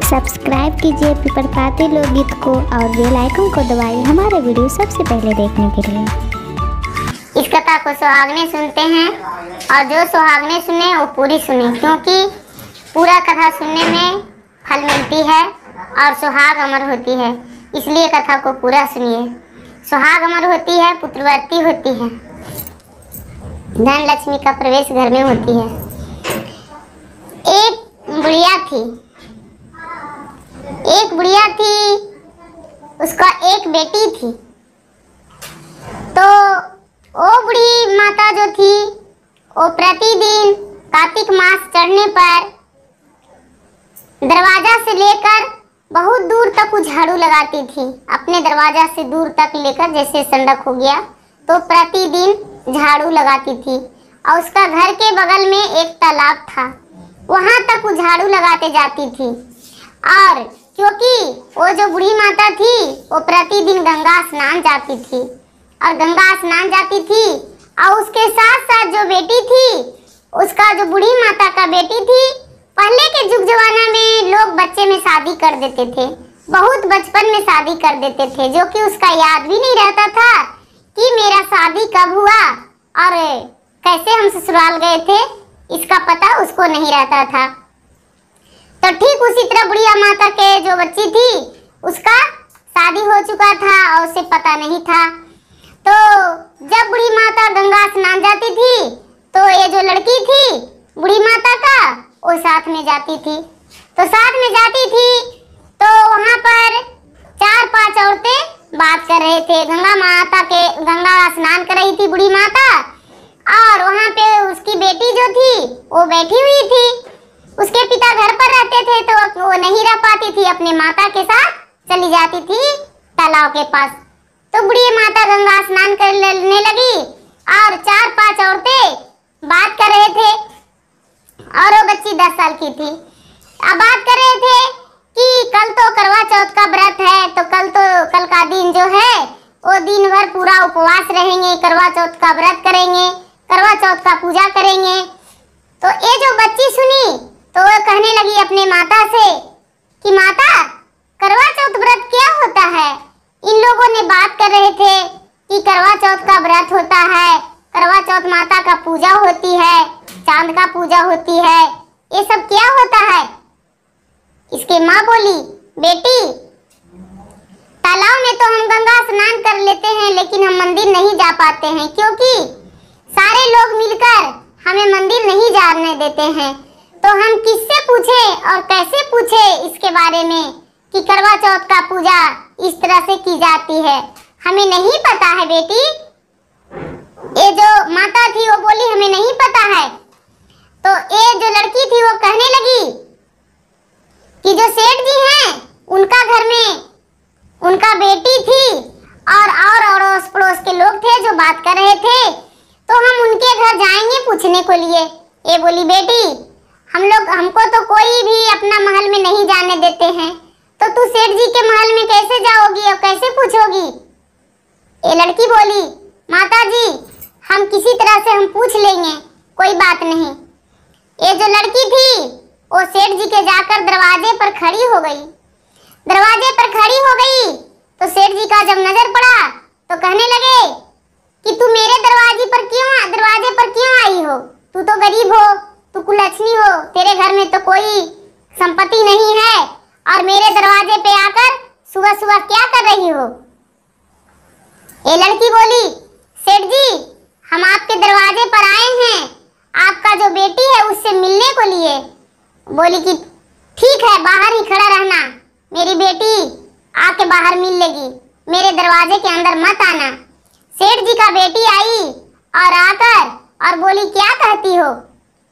Subscribe कीजिए पीपर पाती लोकगीत को और बेल आइकन को दबाइए हमारे वीडियो सबसे पहले देखने के लिए। इस कथा को सुहागने सुनते हैं और जो सुहागने सुने वो पूरी सुने, क्योंकि पूरा कथा सुनने में फल मिलती है और सुहाग अमर होती है। इसलिए कथा को पूरा सुनिए। सुहाग अमर होती है, पुत्रवती होती है, धन लक्ष्मी का प्रवेश घर में होती है। एक बुढ़िया थी, उसका एक बेटी थी। तो वो बूढ़ी माता जो थी वो प्रतिदिन कार्तिक मास चढ़ने पर दरवाजा से लेकर बहुत दूर तक वो झाड़ू लगाती थी। अपने दरवाजा से दूर तक लेकर, जैसे संडक हो गया, तो प्रतिदिन झाड़ू लगाती थी। और उसका घर के बगल में एक तालाब था, वहां तक वो झाड़ू लगाते जाती थी। और क्योंकि वो जो बूढ़ी माता थी वो प्रतिदिन गंगा स्नान जाती थी और गंगा स्नान जाती थी, और उसके साथ साथ जो बेटी थी, उसका जो बूढ़ी माता का बेटी थी, पहले के जुग जमाना में लोग बच्चे में शादी कर देते थे, बहुत बचपन में शादी कर देते थे, जो कि उसका याद भी नहीं रहता था कि मेरा शादी कब हुआ और कैसे हम ससुराल गए थे, इसका पता उसको नहीं रहता था। तो ठीक उसी तरह बुढ़िया माता के जो बच्ची थी उसका शादी हो चुका था और उसे पता नहीं था। तो जब बूढ़ी माता गंगा स्नान जाती थी तो ये जो लड़की थी बूढ़ी माता का, वो साथ में जाती थी। तो साथ में जाती थी तो वहां पर 4-5 औरतें बात कर रहे थे। गंगा स्नान कर रही थी बूढ़ी माता, और वहां पे उसकी बेटी जो थी वो बैठी हुई थी। उसके पिता घर पर रहते थे तो वो नहीं रह पाती थी, अपने माता के साथ चली जाती थी तालाब के पास। तो बूढ़ी माता गंगा स्नान करने लगी और 4-5 औरतें बात कर रहे थे, और वो बच्ची 10 साल की थी। अब बात कर रहे थे कि कल तो करवा चौथ का व्रत है, तो कल का दिन जो है वो दिन भर पूरा उपवास रहेंगे, करवा चौथ का व्रत करेंगे, करवा चौथ का पूजा करेंगे। तो ये जो बच्ची सुनी तो वो कहने लगी अपने माता से कि माता, करवा चौथ व्रत क्या होता है? इन लोगों ने बात कर रहे थे कि करवा चौथ का व्रत होता है, करवा चौथ माता का पूजा होती है, चांद का पूजा होती है, ये सब क्या होता है? इसके माँ बोली, बेटी, तालाब में तो हम गंगा स्नान कर लेते हैं, लेकिन हम मंदिर नहीं जा पाते हैं, क्योंकि सारे लोग मिलकर हमें मंदिर नहीं जाने देते हैं। तो हम किससे पूछे और कैसे पूछे इसके बारे में कि करवा चौथ का पूजा इस तरह से की जाती है? हमें नहीं पता है बेटी। ये जो माता थी वो बोली, हमें नहीं पता है। तो ये जो लड़की थी वो कहने लगी कि जो सेठ जी हैं उनका घर में उनका बेटी थी और अड़ोस पड़ोस के लोग थे जो बात कर रहे थे, तो हम उनके घर जाएंगे पूछने को लिए। ये बोली, बेटी, हमको तो कोई भी अपना महल में नहीं जाने देते हैं, तो तू सेठ जी के महल में कैसे जाओगी और कैसे पूछोगी? ये लड़की बोली, माता जी, हम किसी तरह से हम पूछ लेंगे, कोई बात नहीं। ये जो लड़की थी वो सेठ जी के जाकर दरवाजे पर खड़ी हो गई। दरवाजे पर खड़ी हो गई तो सेठ जी का जब नजर पड़ा तो कहने लगे कि तू मेरे दरवाजे पर क्यों आई हो? तू तो गरीब हो, तू कुलच्छनी हो, तेरे घर में तो कोई संपत्ति नहीं है, और मेरे दरवाजे पे आकर सुबह सुबह क्या कर रही हो? ये लड़की बोली, सेठ जी, हम आपके दरवाजे पर आए हैं आपका जो बेटी है उससे मिलने को लिए। बोली कि ठीक है, बाहर ही खड़ा रहना, मेरी बेटी आके बाहर मिल लेगी, मेरे दरवाजे के अंदर मत आना। सेठ जी का बेटी आई और आकर और बोली, क्या कहती हो?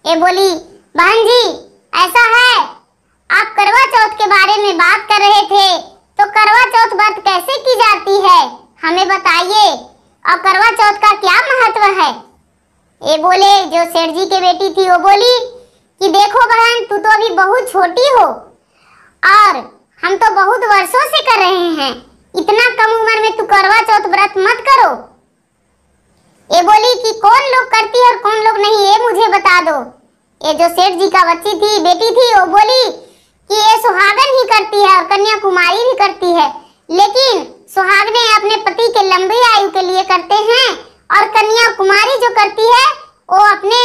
ये बोली, बहन जी, ऐसा है, आप करवा चौथ के बारे में बात कर रहे थे, तो करवा चौथ व्रत कैसे की जाती है, हमें बताइए, और करवा चौथ का क्या महत्व है? ये बोले, जो सेठ जी की बेटी थी वो बोली कि देखो बहन, तू तो अभी बहुत छोटी हो और हम तो बहुत वर्षों से कर रहे हैं, इतना कम उम्र में तू करवा चौथ व्रत मत करो। ये बोली कि कौन लोग करती है और कौन लोग नहीं, ये मुझे बता दो। ये जो सेठ जी का बेटी थी वो बोली कि ये सुहागन ही और कन्याकुमारी भी करती है, लेकिन सुहागने अपने पति के लंबी आयु के लिए करते हैं और कन्याकुमारी जो करती है वो अपने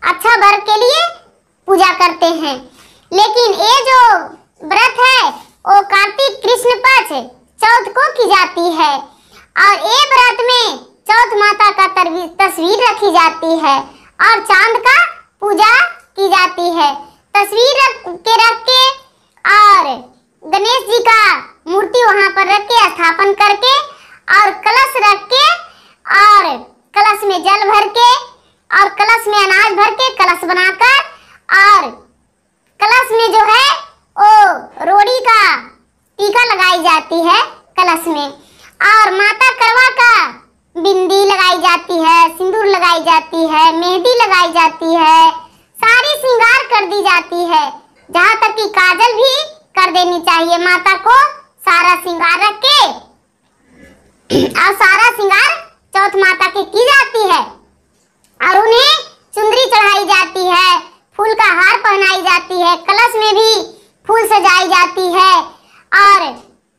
अच्छा वर के लिए पूजा करते हैं। लेकिन ये जो व्रत है वो कार्तिक कृष्ण पक्ष चौथ को की जाती है और ये व्रत में चौथ माता का तस्वीर रखी जाती है और चांद का पूजा की जाती है। तस्वीर रख के और गणेश जी का मूर्ति वहां पर रख के स्थापन करके और कलश रख के और कलश में जल भर के और कलश में अनाज भर के कलश बनाकर और कलश में जो है वो रोड़ी का टीका लगाई जाती है कलश में और माता करवा का बिंदी लगाई जाती है, सिंदूर लगाई जाती है, मेहंदी लगाई जाती है, सारी श्रृंगार कर दी जाती है। जहाँ तक कि काजल भी कर देनी चाहिए माता को, सारा श्रृंगार रख के और सारा श्रृंगार चौथ माता की जाती है और उन्हें चुंदरी चढ़ाई जाती है, फूल का हार पहनाई जाती है, कलश में भी फूल सजाई जाती है और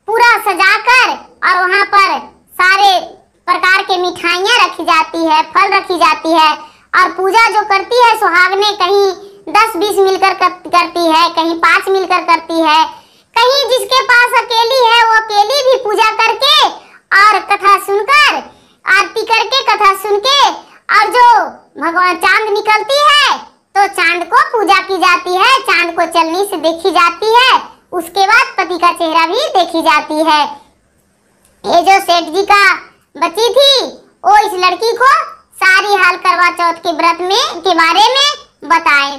पूरा सजाकर और वहाँ पर सारे प्रकार के मिठाइयाँ रखी जाती है, फल रखी जाती है और पूजा जो करती है सुहागने कहीं 10-20 मिलकर करती है, कहीं 5 मिलकर करती है, कहीं जिसके पास अकेली है वो अकेली भी पूजा करके और कथा सुनकर आरती करके कथा सुन के और जो भगवान चांद निकलती है तो चांद को पूजा की जाती है, चांद को चलनी से देखी जाती है, उसके बाद पति का चेहरा भी देखी जाती है। ये जो सेठ जी का बची थी वो इस लड़की को सारी हाल करवा चौथ के व्रत में के बारे में बताए।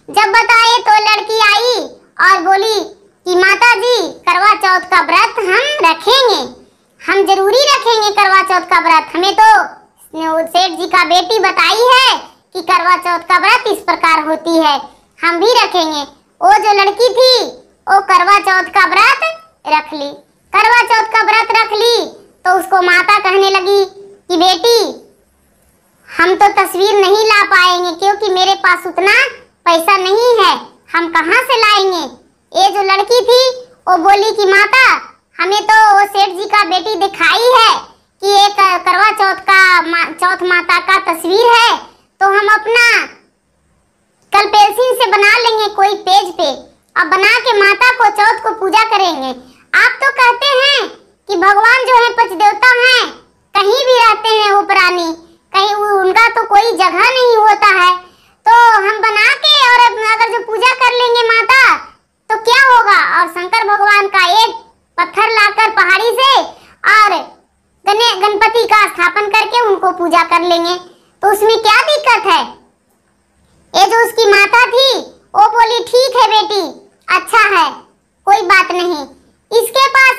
जब बताए तो लड़की आई और बोली कि माता जी करवा चौथ का व्रत हम रखेंगे, हम जरूरी रखेंगे करवा चौथ का व्रत। हमें तो सेठ जी का बेटी बताई है कि करवा चौथ का व्रत इस प्रकार होती है, हम भी रखेंगे। वो जो लड़की थी वो करवा चौथ का व्रत रख ली। करवा चौथ का व्रत रख ली तो उसको माता कहने लगी कि बेटी हम तो तस्वीर नहीं ला पाएंगे क्योंकि मेरे पास उतना पैसा नहीं है, हम कहाँ से लाएंगे। ये जो लड़की थी वो बोली कि माता हमें तो वो सेठ जी का बेटी दिखाई है कि एक करवा चौथ माता का तस्वीर है, तो हम अपना कल पेंसिल से बना लेंगे कोई पेज पे और बना के माता को चौथ को पूजा करेंगे। आप तो कहते हैं कि भगवान जो है पंचदेवता हैं, कहीं भी रहते हैं वो प्राणी, कहीं उनका तो कोई जगह नहीं होता है, तो हम बना के और अगर जो पूजा कर लेंगे माता तो क्या होगा। और शंकर भगवान का एक पत्थर लाकर पहाड़ी से और गणपति का स्थापन करके उनको पूजा कर लेंगे, तो उसमें क्या दिक्कत है। ये जो उसकी माता थी वो बोली ठीक है बेटी, अच्छा है, कोई बात नहीं। इसके पास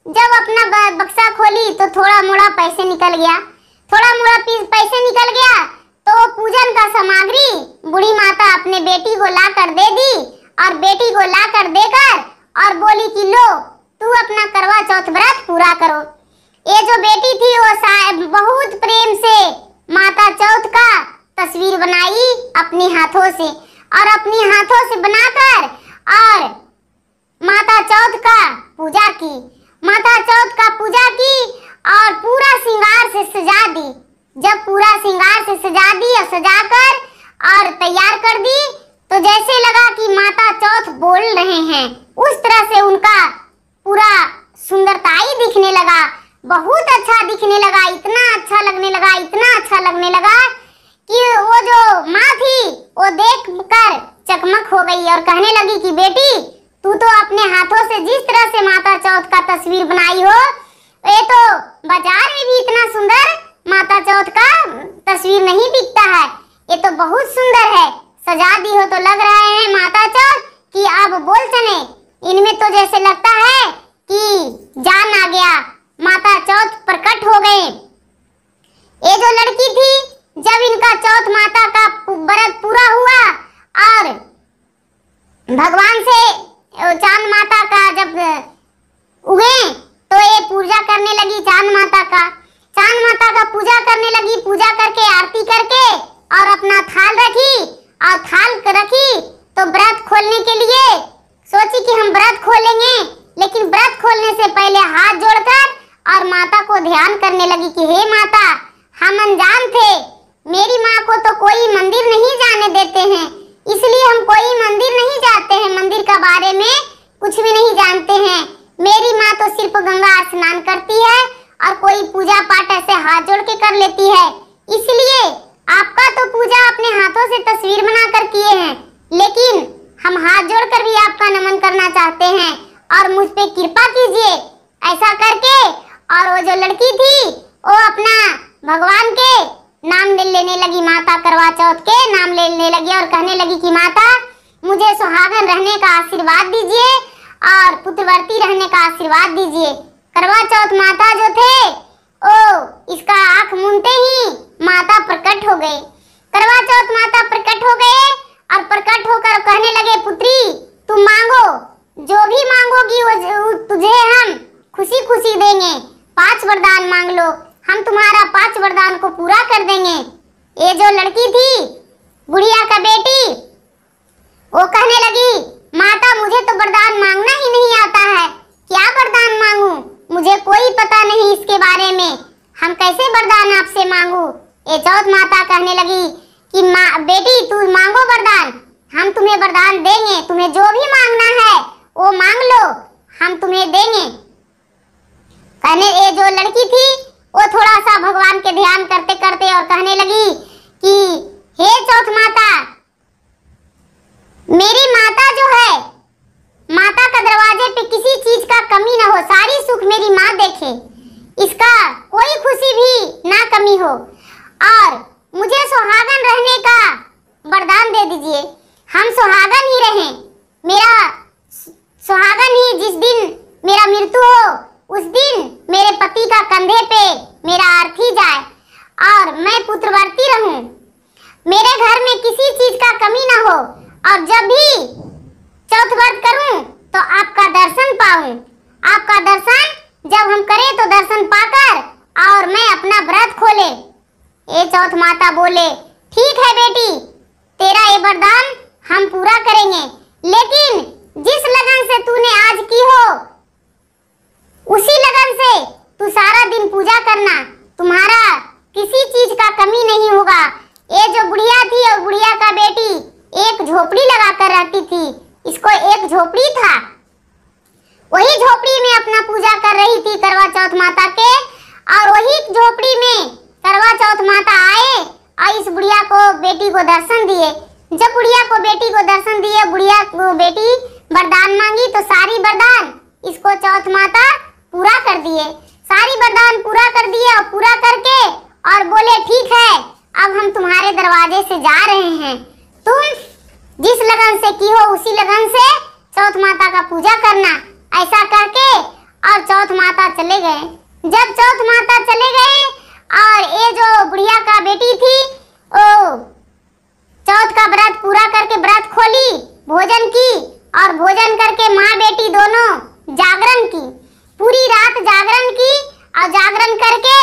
जब अपना बक्सा खोली तो थोड़ा मोड़ा पैसे निकल गया, थोड़ा मोड़ा पैसे निकल गया तो पूजन का सामग्री बूढ़ी माता अपने बेटी को ला कर दे दी और बेटी को ला कर देकर और बोली कि लो तू अपना करवा चौथ व्रत पूरा करो। ये जो बेटी थी वो बहुत प्रेम से माता चौथ का तस्वीर बनाई अपने हाथों से और अपने हाथों से बनाकर और माता चौथ का पूजा की, माता चौथ का पूजा की और पूरा श्रृंगार से सजा दी। जब पूरा श्रृंगार से सजा दी और सजाकर और तैयार कर दी तो जैसे लगा कि माता चौथ बोल रहे हैं, उस तरह से उनका पूरा सुंदरताई दिखने लगा, बहुत अच्छा दिखने लगा, इतना अच्छा लगने लगा, इतना अच्छा लगने लगा कि वो जो माँ थी वो देखकर चकमक हो गई और कहने लगी कि बेटी तू तो अपने हाथों से जिस तरह से माता चौथ का तस्वीर बनाई हो, ये तो बाजार में भी इतना सुंदर माता चौथ का तस्वीर नहीं बिकता है, ये तो बहुत सुंदर है, सजा दी हो तो लग रहा है माता चौथ कि अब बोल चले। इनमें तो जैसे लगता है कि जान आ गया, माता चौथ प्रकट हो गए। ये जो लड़की थी जब इनका चौथ माता का व्रत पूरा हुआ और भगवान से चांद माता का जब उगे तो ये पूजा करने लगी चांद माता का पूजा करने लगी। पूजा करके आरती करके और अपना थाल रखी और थाल रखी तो व्रत खोलने के लिए सोची कि हम व्रत खोलेंगे लेकिन व्रत खोलने से पहले हाथ जोड़कर और माता को ध्यान करने लगी कि हे माता, हम अनजान थे, मेरी माँ को तो कोई मंदिर नहीं जाने देते हैं, इसलिए हम कोई मंदिर नहीं जाते हैं, मंदिर के बारे में कुछ भी नहीं जानते हैं। मेरी माँ तो सिर्फ गंगा स्नान करती है और कोई पूजा पाठ ऐसे हाथ जोड़ के कर लेती है, इसलिए आपका तो पूजा अपने हाथों से तस्वीर बनाकर किए हैं, लेकिन हम हाथ जोड़कर भी आपका नमन करना चाहते हैं और मुझ पे कृपा कीजिए। ऐसा करके और वो जो लड़की थी वो अपना भगवान के नाम लेने लगी, माता करवा चौथ के नाम लेने लगी और कहने लगी कि माता, मुझे सुहागन रहने का आशीर्वाद दीजिए और पुत्रवती रहने का आशीर्वाद दीजिए। करवा चौथ माता जो थे ओ इसका आंख मूंदते ही माता प्रकट हो गए। करवा चौथ माता प्रकट हो गए और प्रकट होकर कहने लगे, पुत्री तुम मांगो, जो भी मांगोगी वो तुझे हम खुशी खुशी देंगे। 5 वरदान मांग लो, हम तुम्हारा 5 वरदान को पूरा कर देंगे। ये जो लड़की थी बुढ़िया का बेटी, वो कहने लगी, माता मुझे तो वरदान मांगना ही नहीं आता है, क्या वरदान मांगू, मुझे कोई पता नहीं इसके बारे में, हम कैसे वरदान आपसे मांगू। ये चौथ माता कहने लगी कि बेटी तू मांगो वरदान, हम तुम्हें वरदान देंगे, तुम्हें जो भी मांगना है वो मांग लो, हम तुम्हें देंगे। कहने ये जो लड़की थी वो थोड़ा सा भगवान के ध्यान करते करते और कहने लगी कि हे चौथ माता, मेरी माता जो है, माता का दरवाजे पे किसी चीज का कमी ना हो, सारी सुख मेरी माँ देखे, इसका कोई खुशी भी ना कमी हो और मुझे सुहागन रहने का वरदान दे दीजिए, हम सुहागन ही रहें, मेरा सुहागन ही जिस दिन मेरा मृत्यु हो उस दिन मेरे पति का कंधे पे मेरा अर्थी जाए और मैं पुत्रवती रहूं, मेरे घर में किसी चीज का कमी ना हो और जब भी चौथ व्रत करूं तो आपका दर्शन पाऊं, आपका दर्शन जब हम करें तो दर्शन पाकर और मैं अपना व्रत खोले। ये चौथ माता बोले, ठीक है बेटी, तेरा ये वरदान हम पूरा करेंगे, लेकिन जिस लगन से तूने आज की हो उसी लगन से तू सारा दिन पूजा करना, तुम्हारा किसी चीज का कमी नहीं होगा। ये जो बुढ़िया थी और बुढ़िया का बेटी एक झोपड़ी लगाकर रहती थी, इसको एक झोपड़ी था, वही झोपड़ी में अपना पूजा कर रही थी करवा चौथ माता के, और वही झोपड़ी में करवा चौथ माता आए और इस बुढ़िया को बेटी को दर्शन दिए। जब बुढ़िया को बेटी को दर्शन दिए, बुढ़िया को बेटी वरदान मांगी तो सारी वरदान इसको चौथ माता पूरा कर दिए, सारी वरदान पूरा कर दिए और पूरा करके और बोले, ठीक है अब हम तुम्हारे दरवाजे से जा रहे हैं, तुम जिस लगन से की हो उसी लगन से चौथ माता का पूजा करना। ऐसा करके और चौथ माता चले गए। जब चौथ माता चले गए और ये जो बुढ़िया का बेटी थी ओ चौथ का व्रत पूरा करके व्रत खोली, भोजन की और भोजन करके माँ बेटी दोनों जागरण की, पूरी रात जागरण की और जागरण करके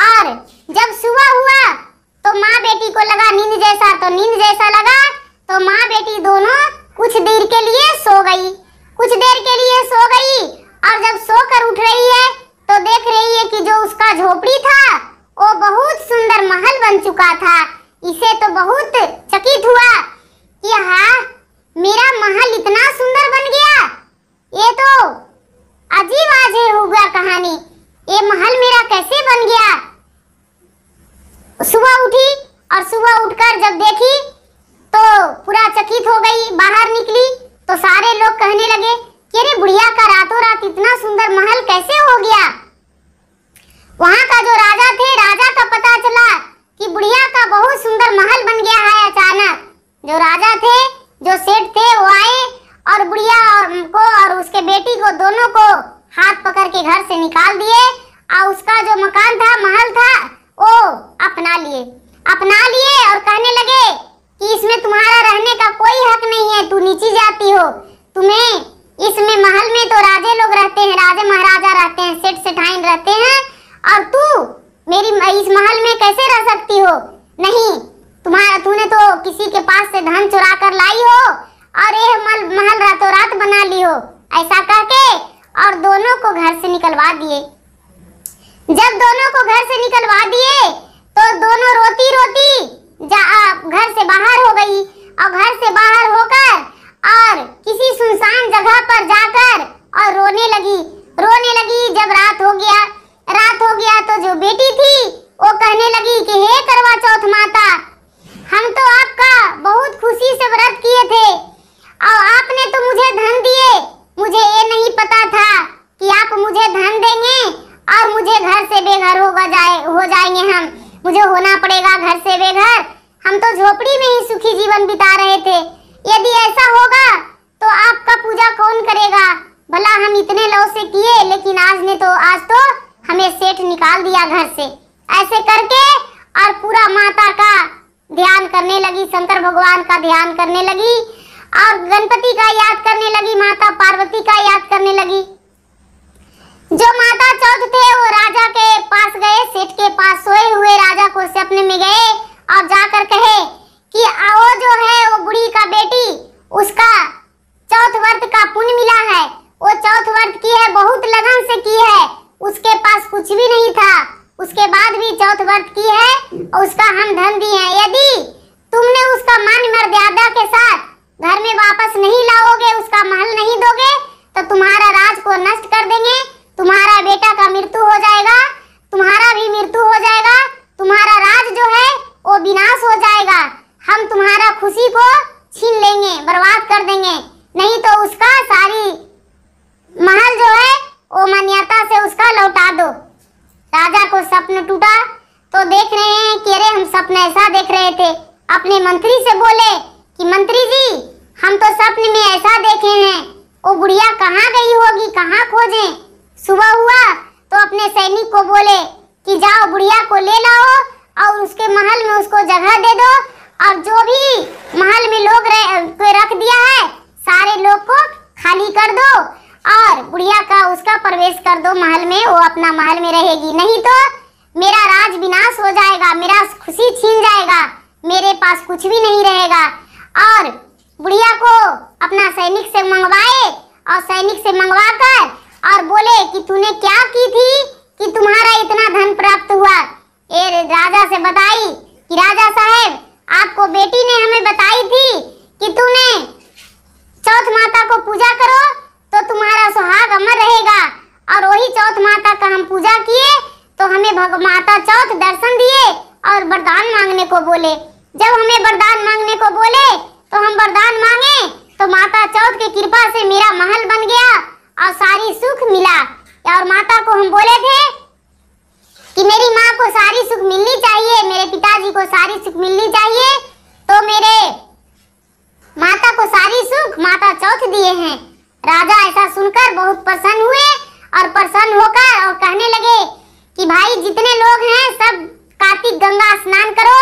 और जब सुबह हुआ तो माँ बेटी को लगा नींद जैसा, तो नींद जैसा लगा तो माँ बेटी दोनों कुछ देर के लिए सो गई, कुछ देर के लिए सो गई और जब सोकर उठ रही है तो देख रही है कि जो उसका झोपड़ी था वो बहुत सुंदर महल बन चुका था। इसे तो बहुत चकित हुआ कि हाँ मेरा महल इतना सुंदर बन गया, ये तो अजीब आज हो गया कहानी, ये महल मेरा कैसे बन गया। सुबह उठी और सुबह उठकर जब देखी तो पूरा चकित हो गई, बाहर निकली तो सारे लोग कहने लगे कि अरे बुढ़िया का रातों रात इतना सुंदर महल कैसे हो गया। वहां का जो राजा थे, राजा का पता चला कि बुढ़िया का बहुत सुंदर महल बन गया है। अचानक जो राजा थे, जो सेठ थे, वो आए और बुढ़िया को और उसके बेटी को दोनों को हाथ पकड़ के घर से निकाल दिए और उसका जो मकान था, महल था, वो अपना लिए और कहने लगे कि इसमें तुम्हारा रहने का कोई हक नहीं है, तू नीची जाती हो, तुम्हें इसमें महल में तो राजे लोग रहते हैं, राजे महाराजा रहते हैं, सेठ सेठाइन रहते हैं और तू मेरी इस महल में कैसे रह सकती हो। नहीं, तूने तो किसी के पास से धन चुरा कर लाई हो और ये महल रातों रात बना ली हो। ऐसा कहके और दोनों को घर से निकलवा दिए। जब दोनों को घर से निकलवा दिए तो दोनों रोती रोती घर से बाहर हो गई और घर से बाहर होकर और किसी सुनसान जगह पर जाकर और रोने लगी। जब रात हो गया तो जो बेटी थी वो कहने लगी कि हे करवा चौथ माता, हम तो आपका बहुत खुशी से व्रत किए थे और आपने तो मुझे धन दिए। मुझे ये नहीं पता था कि आप मुझे धन देंगे और मुझे घर से बेघर हो जाएंगे हम, मुझे होना पड़ेगा घर से बेघर। हम तो झोपड़ी में ही सुखी जीवन बिता रहे थे। यदि ऐसा होगा तो आपका पूजा कौन करेगा? भला हम इतने लव से किए, लेकिन आज तो हमें सेठ निकाल दिया घर से। ऐसे करके और पूरा माता का ध्यान करने लगी, शंकर भगवान का ध्यान करने लगी और गणपति का याद करने लगी, माता पार्वती का याद करने लगी। जो माता चौथ थे वो राजा के पास गए, सेठ के पास सोए हुए राजा को सपने में गए और जाकर कहे कि वो जो है वो बुढ़ी का बेटी, उसका चौथ व्रत का पुण्य मिला है, वो चौथ व्रत की है, बहुत लगन से की है, उसके पास कुछ भी नहीं था, उसके बाद भी चौथ व्रत की है और उसका हम धन दिए हैं। यदि तुमने उसका मान मर्यादा के साथ घर में वापस नहीं लाओगे, उसका महल नहीं दोगे तो तुम्हारा राज को नष्ट कर देंगे, तुम्हारा बेटा का मृत्यु हो जाएगा, तुम्हारा भी मृत्यु हो जाएगा, तुम्हारा राज जो है वो विनाश हो जाएगा, हम तुम्हारा खुशी को छीन लेंगे, बर्बाद कर देंगे, नहीं तो उसका सारी महल जो है वो मान्यता से उसका लौटा दो। राजा को स्वप्न टूटा तो देख रहे हैं कि अरे हम सपने ऐसा देख रहे थे। अपने मंत्री से बोले कि मंत्री जी, हम तो सपने में ऐसा देखे हैं, वो बुढ़िया कहाँ गई होगी, कहाँ खोजें। सुबह हुआ तो अपने सैनिक को बोले कि जाओ बुढ़िया को ले लाओ और उसके महल में उसको जगह दे दो और जो भी महल में लोग रख दिया है सारे लोग को खाली कर दो और बुढ़िया का उसका प्रवेश कर दो महल में, वो अपना महल में रहेगी, नहीं तो मेरा राज विनाश हो जाएगा, मेरा खुशी छीन जाएगा, मेरे पास कुछ भी नहीं रहेगा। और बुढ़िया को अपना सैनिक से मंगवाए और सैनिक से मंगवाकर और बोले कि तूने क्या की थी कि तुम्हारा इतना धन प्राप्त हुआ। ये राजा से बताई कि राजा साहब, आपको बेटी ने हमें बताई थी कि तूने चौथ माता को पूजा करो तो तुम्हारा सुहाग अमर रहेगा, और वही चौथ माता का हम पूजा किए तो हमें माता चौथ दर्शन दिए और वरदान मांगने को बोले। जब हमें वरदान मांगने को बोले तो हम वरदान मांगे तो माता चौथ की कृपा से मेरा महल बन गया और सारी सुख मिला। और माता को हम बोले थे कि मेरी माँ को सारी सुख मिलनी चाहिए, मेरे पिताजी को सारी सुख मिलनी चाहिए, तो मेरे माता को सारी सुख माता चौथ दिए हैं। राजा ऐसा सुनकर बहुत प्रसन्न हुए और प्रसन्न होकर और कहने लगे कि भाई जितने लोग हैं सब कार्तिक गंगा स्नान करो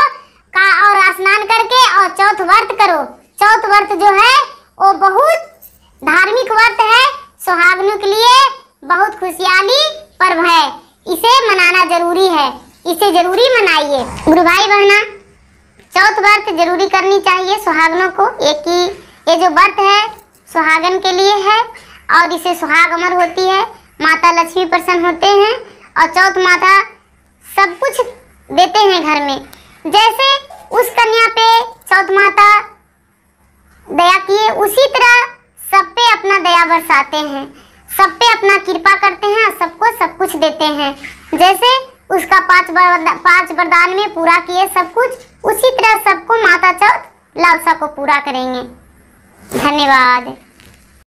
और स्नान करके और चौथ व्रत करो। चौथ व्रत जो है वो बहुत धार्मिक व्रत है, सुहागनों के लिए बहुत खुशहाली पर्व है, इसे मनाना जरूरी है, इसे जरूरी मनाइए। गुरु भाई बहना, चौथ व्रत जरूरी करनी चाहिए सुहागनों को। एक ही ये जो व्रत है सुहागन के लिए है और इसे सुहाग अमर होती है, माता लक्ष्मी प्रसन्न होते हैं और चौथ माता सब कुछ देते हैं घर में। जैसे उस कन्या पे चौथ माता दया किए, उसी तरह सब पे अपना दया बरसाते हैं, सब पे अपना कृपा करते हैं, सबको सब कुछ देते हैं। जैसे उसका 5 वरदान में पूरा किए सब कुछ, उसी तरह सबको माता चौथ लालसा को पूरा करेंगे। धन्यवाद।